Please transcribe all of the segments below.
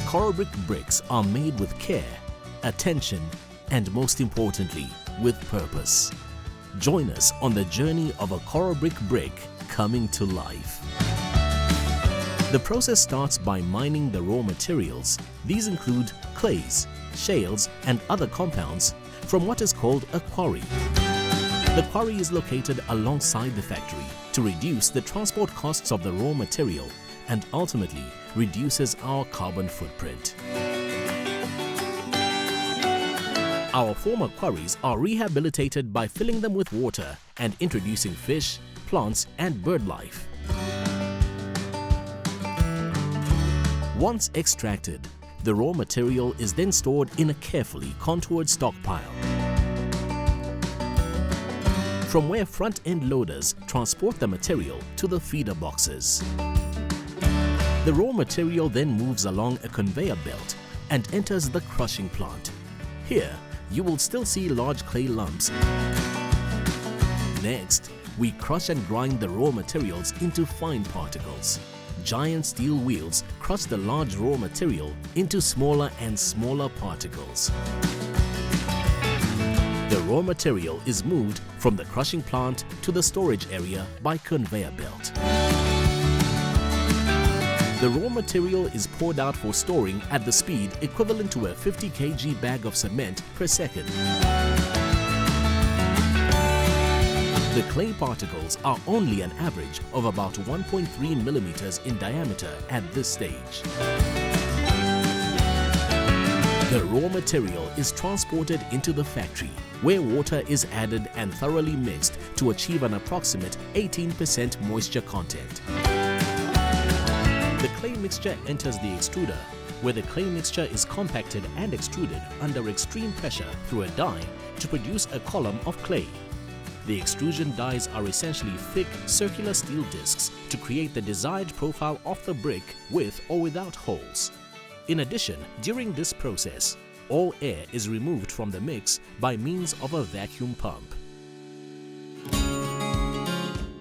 Corobrik bricks are made with care, attention, and most importantly, with purpose. Join us on the journey of a Corobrik brick coming to life. The process starts by mining the raw materials. These include clays, shales, and other compounds from what is called a quarry. The quarry is located alongside the factory to reduce the transport costs of the raw material and ultimately reduces our carbon footprint. Our former quarries are rehabilitated by filling them with water and introducing fish, plants, and bird life. Once extracted, the raw material is then stored in a carefully contoured stockpile, from where front-end loaders transport the material to the feeder boxes. The raw material then moves along a conveyor belt and enters the crushing plant. Here, you will still see large clay lumps. Next, we crush and grind the raw materials into fine particles. Giant steel wheels crush the large raw material into smaller and smaller particles. The raw material is moved from the crushing plant to the storage area by conveyor belt. The raw material is poured out for storing at the speed equivalent to a 50 kg bag of cement per second. The clay particles are only an average of about 1.3 millimeters in diameter at this stage. The raw material is transported into the factory, where water is added and thoroughly mixed to achieve an approximate 18% moisture content. The clay mixture enters the extruder, where the clay mixture is compacted and extruded under extreme pressure through a die to produce a column of clay. The extrusion dies are essentially thick, circular steel discs to create the desired profile of the brick with or without holes. In addition, during this process, all air is removed from the mix by means of a vacuum pump.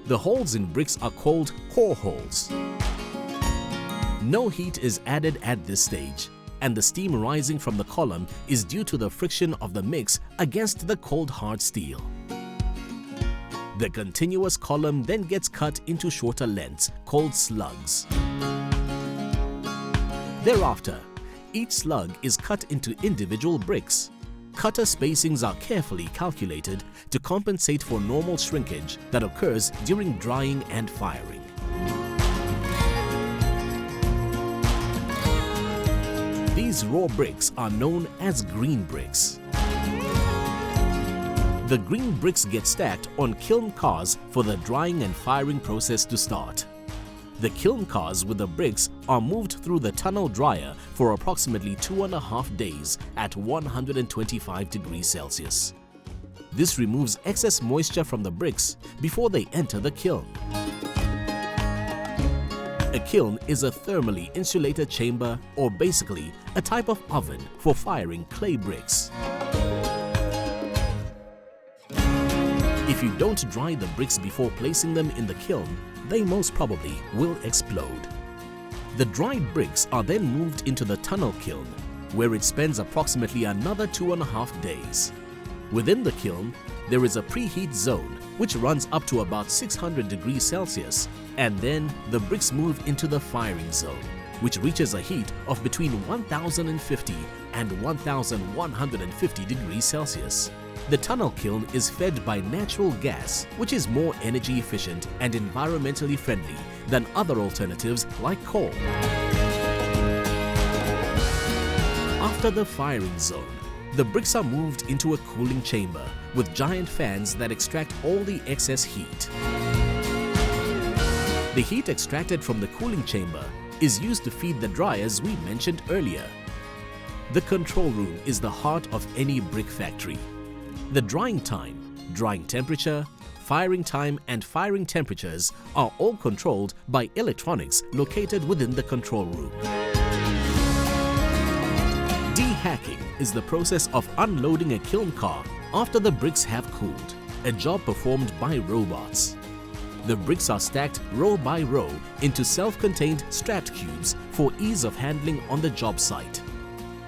The holes in bricks are called core holes. No heat is added at this stage, and the steam rising from the column is due to the friction of the mix against the cold hard steel. The continuous column then gets cut into shorter lengths called slugs. Thereafter, each slug is cut into individual bricks. Cutter spacings are carefully calculated to compensate for normal shrinkage that occurs during drying and firing. These raw bricks are known as green bricks. The green bricks get stacked on kiln cars for the drying and firing process to start. The kiln cars with the bricks are moved through the tunnel dryer for approximately 2.5 days at 125 degrees Celsius. This removes excess moisture from the bricks before they enter the kiln. A kiln is a thermally insulated chamber, or basically a type of oven for firing clay bricks. If you don't dry the bricks before placing them in the kiln, they most probably will explode. The dried bricks are then moved into the tunnel kiln, where it spends approximately another 2.5 days. Within the kiln, there is a preheat zone which runs up to about 600 degrees Celsius, and then the bricks move into the firing zone, which reaches a heat of between 1050 and 1150 degrees Celsius. The tunnel kiln is fed by natural gas, which is more energy efficient and environmentally friendly than other alternatives like coal. After the firing zone, the bricks are moved into a cooling chamber with giant fans that extract all the excess heat. The heat extracted from the cooling chamber is used to feed the dryers we mentioned earlier. The control room is the heart of any brick factory. The drying time, drying temperature, firing time and firing temperatures are all controlled by electronics located within the control room. Dehacking is the process of unloading a kiln car after the bricks have cooled, a job performed by robots. The bricks are stacked row by row into self-contained strapped cubes for ease of handling on the job site.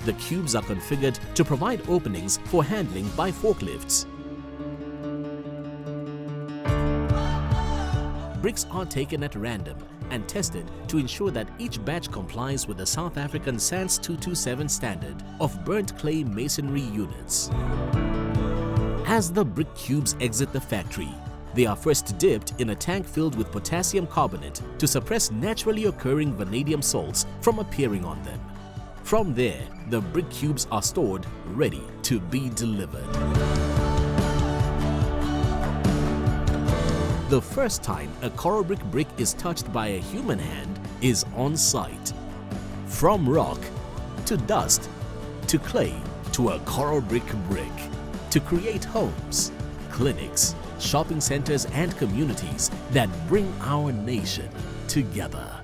The cubes are configured to provide openings for handling by forklifts. Bricks are taken at random and tested to ensure that each batch complies with the South African SANS 227 standard of burnt clay masonry units. As the brick cubes exit the factory, they are first dipped in a tank filled with potassium carbonate to suppress naturally occurring vanadium salts from appearing on them. From there, the brick cubes are stored ready to be delivered. The first time a Corobrik brick is touched by a human hand is on site. From rock to dust to clay to a Corobrik brick to create homes, clinics, shopping centers and communities that bring our nation together.